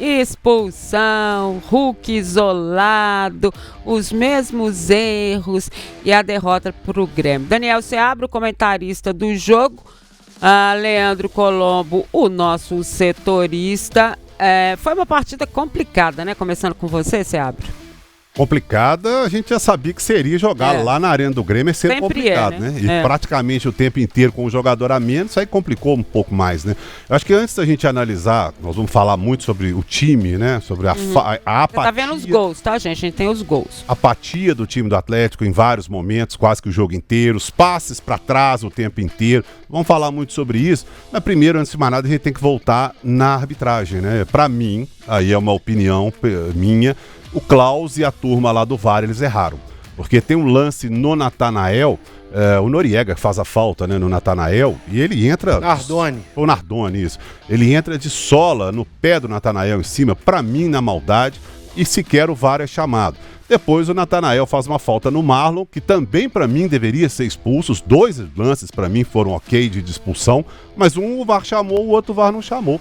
expulsão, Hulk isolado, os mesmos erros e a derrota para o Grêmio. Daniel Seabra, o comentarista do jogo, Leandro Colombo, o nosso setorista. Foi uma partida complicada, né? Começando com você, Seabra. Complicada, a gente já sabia que seria jogar lá na Arena do Grêmio, é sempre complicado, né? E praticamente o tempo inteiro com o jogador a menos, isso aí complicou um pouco mais, né? Eu acho que antes da gente analisar, nós vamos falar muito sobre o time, né? Sobre a apatia. Você tá vendo os gols, tá, gente? A gente tem os gols. A apatia do time do Atlético em vários momentos, quase que o jogo inteiro, os passes para trás o tempo inteiro. Vamos falar muito sobre isso, mas primeiro, antes de mais nada, a gente tem que voltar na arbitragem, né? Para mim, aí é uma opinião minha, o Klaus e a turma lá do VAR, eles erraram. Porque tem um lance no Natanael, o Noriega faz a falta, né, no Natanael, e ele entra... O Nardoni, isso. Ele entra de sola no pé do Natanael em cima, pra mim, na maldade, e sequer o VAR é chamado. Depois o Natanael faz uma falta no Marlon, que também pra mim deveria ser expulso. Os dois lances pra mim foram ok de expulsão, mas um o VAR chamou, o outro o VAR não chamou.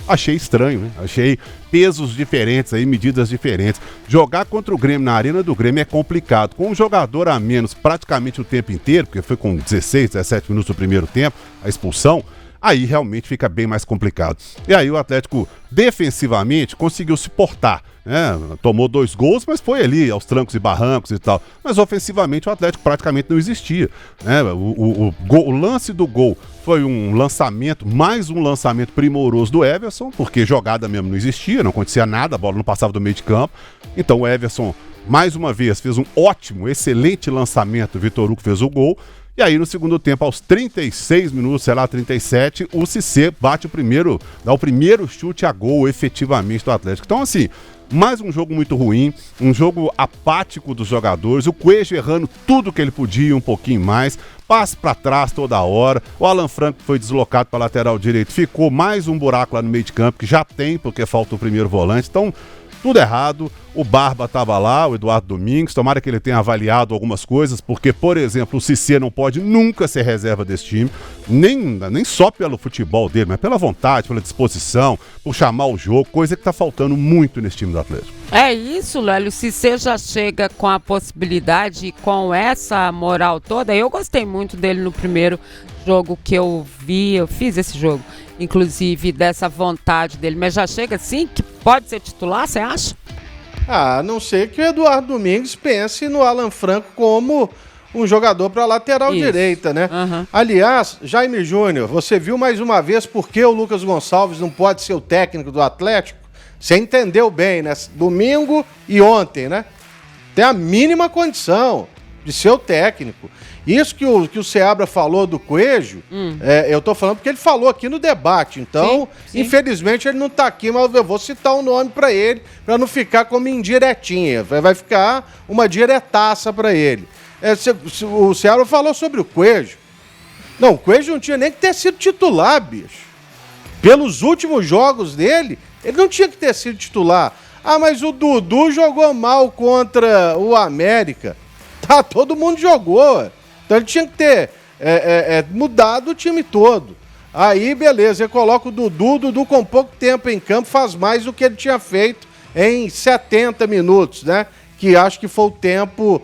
Achei estranho, né? Achei pesos diferentes aí, medidas diferentes. Jogar contra o Grêmio na Arena do Grêmio é complicado. Com um jogador a menos praticamente o tempo inteiro, porque foi com 16, 17 minutos do primeiro tempo, a expulsão, aí realmente fica bem mais complicado. E aí o Atlético, defensivamente, conseguiu se portar, né? Tomou 2 gols, mas foi ali aos trancos e barrancos e tal. Mas ofensivamente o Atlético praticamente não existia, né? O lance do gol foi um lançamento, mais um lançamento primoroso do Everson, porque jogada mesmo não existia, não acontecia nada, a bola não passava do meio de campo. Então o Everson, mais uma vez, fez um ótimo, excelente lançamento, o Vitor Hugo fez o gol. E aí no segundo tempo, aos 36 minutos, 37, o Cissé bate dá o primeiro chute a gol efetivamente do Atlético. Então assim, mais um jogo muito ruim, um jogo apático dos jogadores, o Coelho errando tudo que ele podia, um pouquinho mais, passe para trás toda hora, o Alan Franco foi deslocado para a lateral direito, ficou mais um buraco lá no meio de campo, que já tem, porque falta o primeiro volante, então tudo errado. O Barba estava lá, o Eduardo Domingues, tomara que ele tenha avaliado algumas coisas, porque, por exemplo, o Cissé não pode nunca ser reserva desse time, nem só pelo futebol dele, mas pela vontade, pela disposição, por chamar o jogo, coisa que está faltando muito nesse time do Atlético. É isso, Lélio, o Cissé já chega com a possibilidade e com essa moral toda. Eu gostei muito dele no primeiro jogo que eu vi, eu fiz esse jogo, inclusive dessa vontade dele, mas já chega assim que pode ser titular, você acha? A não ser que o Eduardo Domingues pense no Alan Franco como um jogador para lateral direita, né? Aliás, Jaime Júnior, você viu mais uma vez por que o Lucas Gonçalves não pode ser o técnico do Atlético? Você entendeu bem, né? Domingo e ontem, né? Tem a mínima condição de ser o técnico. Isso que o Seabra falou do Coelho, eu tô falando porque ele falou aqui no debate, então, sim. Infelizmente ele não tá aqui, mas eu vou citar um nome para ele, para não ficar como indiretinha, vai ficar uma diretaça para ele. O Seabra falou sobre o Coelho. Não, o Coelho não tinha nem que ter sido titular, bicho. Pelos últimos jogos dele, ele não tinha que ter sido titular. Ah, mas o Dudu jogou mal contra o América. Tá, todo mundo jogou. Então ele tinha que ter mudado o time todo. Aí, beleza, ele coloca o Dudu com pouco tempo em campo, faz mais do que ele tinha feito em 70 minutos, né? Que acho que foi o tempo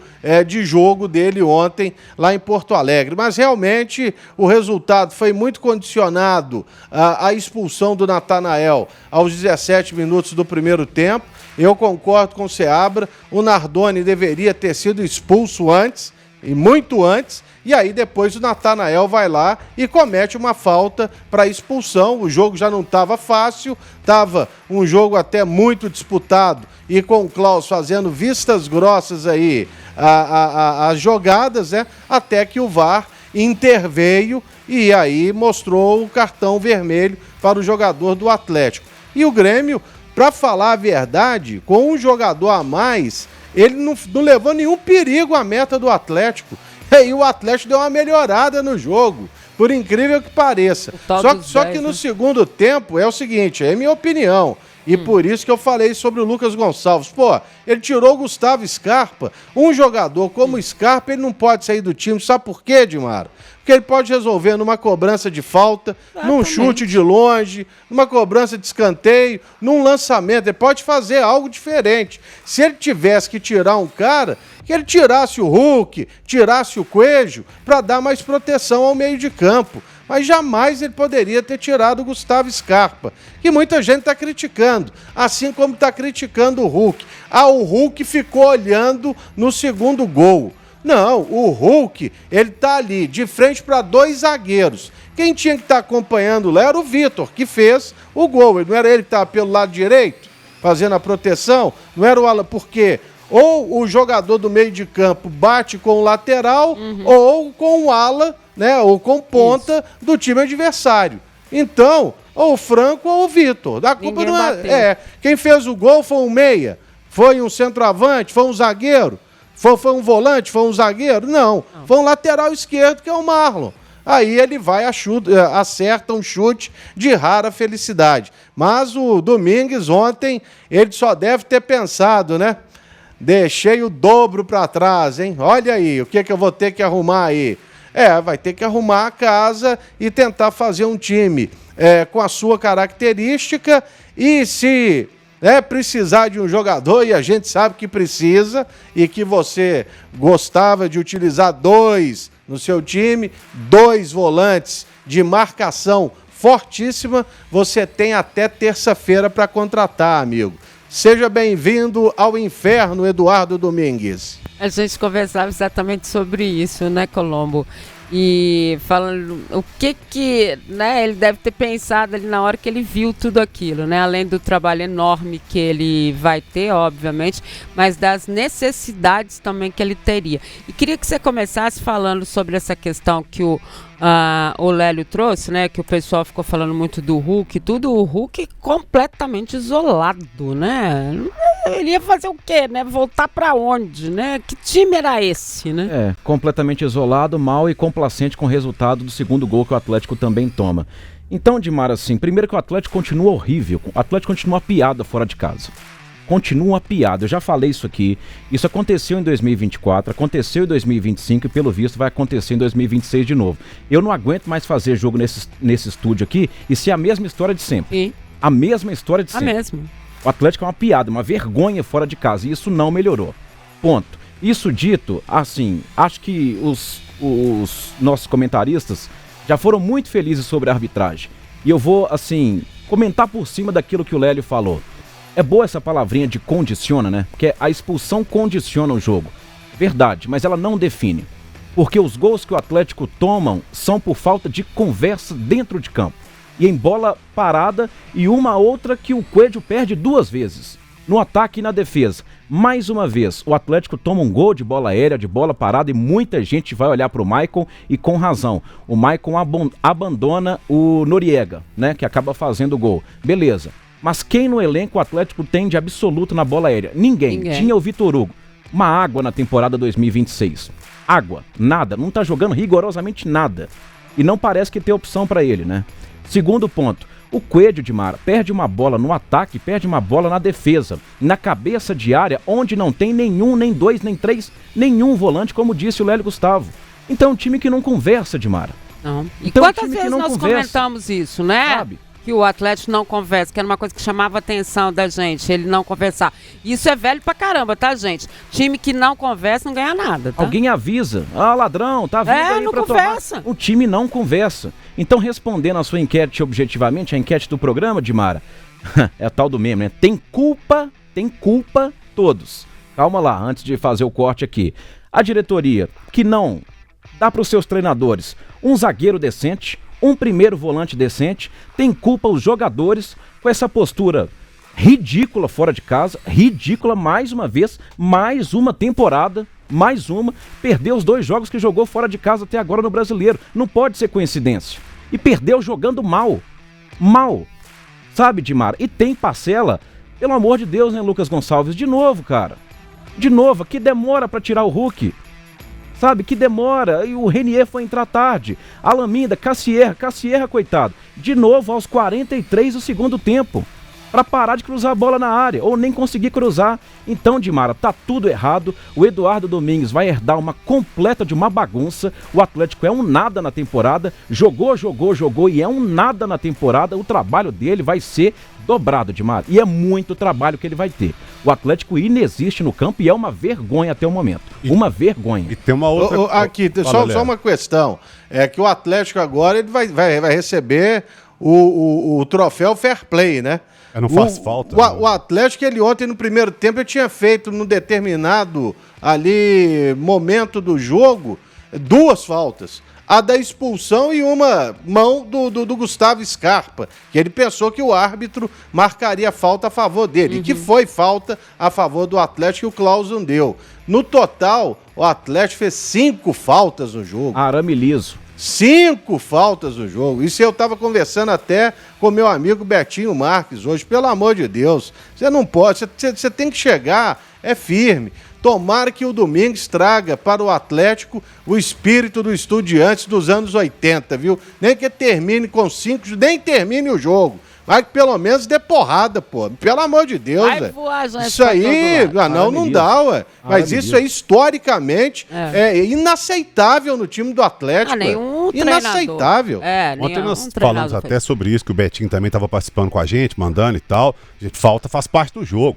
de jogo dele ontem lá em Porto Alegre. Mas realmente o resultado foi muito condicionado à expulsão do Natanael aos 17 minutos do primeiro tempo. Eu concordo com o Seabra, o Nardoni deveria ter sido expulso antes, e muito antes, e aí depois o Natanael vai lá e comete uma falta para expulsão. O jogo já não estava fácil, estava um jogo até muito disputado, e com o Klaus fazendo vistas grossas aí as jogadas, né? Até que o VAR interveio e aí mostrou o cartão vermelho para o jogador do Atlético. E o Grêmio, para falar a verdade, com um jogador a mais, ele não levou nenhum perigo à meta do Atlético. E aí o Atlético deu uma melhorada no jogo, por incrível que pareça. Só que no segundo tempo é o seguinte, é minha opinião. E por isso que eu falei sobre o Lucas Gonçalves. Pô, ele tirou o Gustavo Scarpa. Um jogador como o Scarpa, ele não pode sair do time. Sabe por quê, Dimara? Porque ele pode resolver numa cobrança de falta, num chute de longe, numa cobrança de escanteio, num lançamento. Ele pode fazer algo diferente. Se ele tivesse que tirar um cara, que ele tirasse o Hulk, tirasse o Coelho, para dar mais proteção ao meio de campo. Mas jamais ele poderia ter tirado o Gustavo Scarpa, que muita gente está criticando, assim como está criticando o Hulk. O Hulk ficou olhando no segundo gol. Não, o Hulk, ele tá ali, de frente para 2 zagueiros. Quem tinha que estar acompanhando lá era o Vitor, que fez o gol. Não era ele que estava pelo lado direito, fazendo a proteção? Não era o Alan, porque ou o jogador do meio de campo bate com o lateral, ou com o ala, né, ou com ponta do time adversário. Então, ou o Franco ou o Vitor. A culpa não é. Quem fez o gol foi um meia, foi um centroavante, foi um zagueiro, foi um volante, foi um zagueiro? Não. Foi um lateral esquerdo, que é o Marlon. Aí ele vai, acerta um chute de rara felicidade. Mas o Domingues ontem, ele só deve ter pensado, né? Deixei o dobro para trás, hein? Olha aí, o que eu vou ter que arrumar aí? Vai ter que arrumar a casa e tentar fazer um time com a sua característica, e se precisar de um jogador, e a gente sabe que precisa, e que você gostava de utilizar 2 no seu time, 2 volantes de marcação fortíssima, você tem até terça-feira para contratar, amigo. Seja bem-vindo ao inferno, Eduardo Domingues. A gente conversava exatamente sobre isso, né, Colombo? E falando o que né, ele deve ter pensado ali na hora que ele viu tudo aquilo, né? Além do trabalho enorme que ele vai ter, obviamente, mas das necessidades também que ele teria. E queria que você começasse falando sobre essa questão que o Lélio trouxe, né? Que o pessoal ficou falando muito do Hulk, tudo. O Hulk completamente isolado, né? Ele ia fazer o quê, né? Voltar pra onde, né? Que time era esse, né? Completamente isolado, mal e complacente com o resultado do segundo gol que o Atlético também toma. Então, Dimar, assim, primeiro que o Atlético continua horrível, o Atlético continua piada fora de casa. Continua uma piada, eu já falei isso aqui, isso aconteceu em 2024, aconteceu em 2025 e pelo visto vai acontecer em 2026 de novo. Eu não aguento mais fazer jogo nesse estúdio aqui e ser a mesma história de sempre. A mesma história de sempre. A mesma. O Atlético é uma piada, uma vergonha fora de casa e isso não melhorou. Ponto. Isso dito, assim, acho que os nossos comentaristas já foram muito felizes sobre a arbitragem. E eu vou, assim, comentar por cima daquilo que o Lélio falou. É boa essa palavrinha de condiciona, né? Porque a expulsão condiciona o jogo. Verdade, mas ela não define. Porque os gols que o Atlético tomam são por falta de conversa dentro de campo. E em bola parada e uma outra que o Coelho perde 2 vezes. No ataque e na defesa. Mais uma vez, o Atlético toma um gol de bola aérea, de bola parada e muita gente vai olhar para o Maicon e com razão. O Maicon abandona o Noriega, né? Que acaba fazendo o gol. Beleza. Mas quem no elenco o Atlético tem de absoluto na bola aérea? Ninguém. Tinha o Vitor Hugo. Uma água na temporada 2026. Água. Nada. Não tá jogando rigorosamente nada. E não parece que tem opção para ele, né? Segundo ponto. O Coelho de Mara perde uma bola no ataque, perde uma bola na defesa. Na cabeça de área, onde não tem nenhum, nem 2, nem 3, nenhum volante, como disse o Lélio Gustavo. Então é um time que não conversa, de Mara. Não. E então, quantas vezes nós comentamos isso, né? Sabe? Que o Atlético não conversa, que era uma coisa que chamava a atenção da gente, ele não conversar. Isso é velho pra caramba, tá, gente? Time que não conversa não ganha nada, tá? Alguém avisa. Ladrão, tá vindo aí não pra conversa. O time não conversa. Então, respondendo a sua enquete objetivamente, a enquete do programa, Dimara, é a tal do meme, né? Tem culpa todos. Calma lá, antes de fazer o corte aqui. A diretoria que não dá pros seus treinadores um zagueiro decente, um primeiro volante decente, tem culpa os jogadores com essa postura ridícula fora de casa, ridícula mais uma vez, mais uma temporada, perdeu os 2 jogos que jogou fora de casa até agora no Brasileiro, não pode ser coincidência, e perdeu jogando mal, sabe, Dimar? E tem parcela, pelo amor de Deus, né, Lucas Gonçalves, de novo, cara, que demora pra tirar o Hulk. Sabe, que demora, e o Renier foi entrar tarde, Alaminda, Cassierra, coitado, de novo aos 43 do segundo tempo, para parar de cruzar a bola na área, ou nem conseguir cruzar. Então, Dimara, tá tudo errado. O Eduardo Domingues vai herdar uma completa de uma bagunça. O Atlético é um nada na temporada, jogou e é um nada na temporada. O trabalho dele vai ser dobrado, Dimara, e é muito trabalho que ele vai ter. O Atlético inexiste no campo e é uma vergonha até o momento. Uma vergonha. E tem uma outra... Aqui, só uma questão. É que o Atlético agora ele vai receber o troféu Fair Play, né? Não faz falta. O Atlético, ele ontem no primeiro tempo, ele tinha feito num determinado ali momento do jogo 2 faltas. A da expulsão e uma mão do Gustavo Scarpa, que ele pensou que o árbitro marcaria falta a favor dele, e que foi falta a favor do Atlético e o Clauson deu. No total, o Atlético fez 5 faltas no jogo. Arame liso. 5 faltas no jogo. Isso eu estava conversando até com meu amigo Betinho Marques hoje. Pelo amor de Deus, você não pode, você tem que chegar, é firme. Tomara que o Domingues traga para o Atlético o espírito do Estudiantes dos anos 80, viu? Nem que termine com 5, nem termine o jogo. Mas que pelo menos dê porrada, pô. Pelo amor de Deus, velho. Isso aí, não dá, ué. Mas isso aí, historicamente, é inaceitável no time do Atlético. Nenhum inaceitável. Ontem nós falamos até sobre isso, que o Betinho também estava participando com a gente, mandando e tal. Falta faz parte do jogo.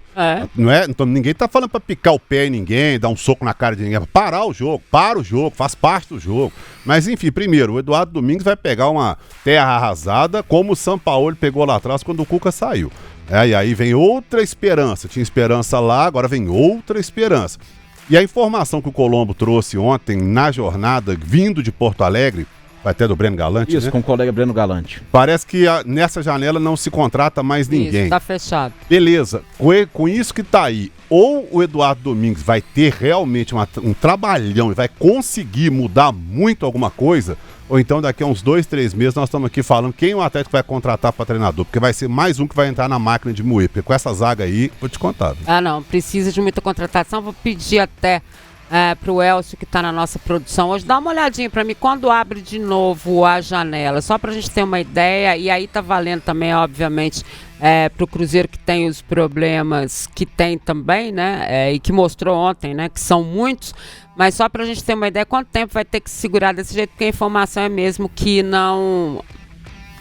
Não é? Então, ninguém tá falando para picar o pé em ninguém, dar um soco na cara de ninguém. Parar o jogo, para o jogo, faz parte do jogo. Mas enfim, primeiro, o Eduardo Domingues vai pegar uma terra arrasada, como o Sampaoli pegou lá atrás quando o Cuca saiu. E aí vem outra esperança. Tinha esperança lá, agora vem outra esperança. E a informação que o Colombo trouxe ontem na jornada, vindo de Porto Alegre, vai até do Breno Galante, Isso, né? com o colega Breno Galante. Parece que nessa janela não se contrata mais ninguém. Isso, tá fechado. Beleza, com isso que tá aí, ou o Eduardo Domingues vai ter realmente um trabalhão e vai conseguir mudar muito alguma coisa, ou então daqui a uns 2, 3 meses nós estamos aqui falando quem o Atlético vai contratar para treinador, porque vai ser mais um que vai entrar na máquina de moer, porque com essa zaga aí, vou te contar. Viu? Não, precisa de muita contratação, vou pedir até pro Elcio que está na nossa produção hoje, dá uma olhadinha para mim quando abre de novo a janela, só para a gente ter uma ideia, e aí tá valendo também, obviamente, pro Cruzeiro, que tem os problemas que tem também, né, e que mostrou ontem, né, que são muitos, mas só para a gente ter uma ideia quanto tempo vai ter que se segurar desse jeito, porque a informação é mesmo que não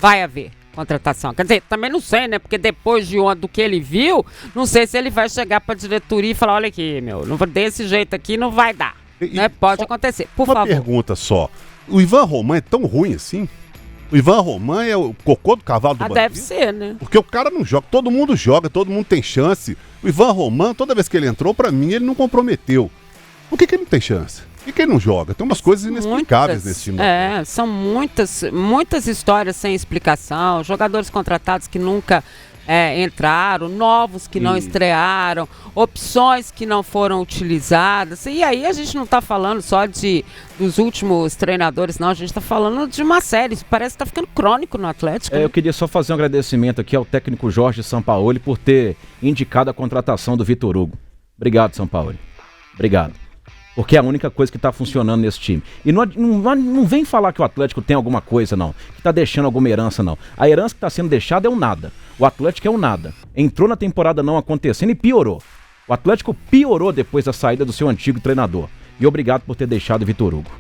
vai haver contratação. Quer dizer, também não sei, né? Porque depois do que ele viu, não sei se ele vai chegar para a diretoria e falar, olha aqui, desse jeito aqui não vai dar. Né? Pode acontecer. Por favor. Uma pergunta só. O Ivan Roman é tão ruim assim? O Ivan Roman é o cocô do cavalo do bandido? Deve ser, né? Porque o cara não joga, todo mundo tem chance. O Ivan Roman, toda vez que ele entrou, para mim, ele não comprometeu. Por que ele não tem chance? Por que ele não joga? Tem umas coisas inexplicáveis nesse time. São muitas histórias sem explicação, jogadores contratados que nunca entraram, novos que não estrearam, opções que não foram utilizadas. E aí a gente não está falando só dos últimos treinadores, não, a gente está falando de uma série, parece que está ficando crônico no Atlético. Eu queria só fazer um agradecimento aqui ao técnico Jorge Sampaoli por ter indicado a contratação do Vitor Hugo. Obrigado, Sampaoli. Obrigado. Porque é a única coisa que está funcionando nesse time. E não vem falar que o Atlético tem alguma coisa, não. Que está deixando alguma herança, não. A herança que está sendo deixada é um nada. O Atlético é um nada. Entrou na temporada não acontecendo e piorou. O Atlético piorou depois da saída do seu antigo treinador. E obrigado por ter deixado o Vitor Hugo.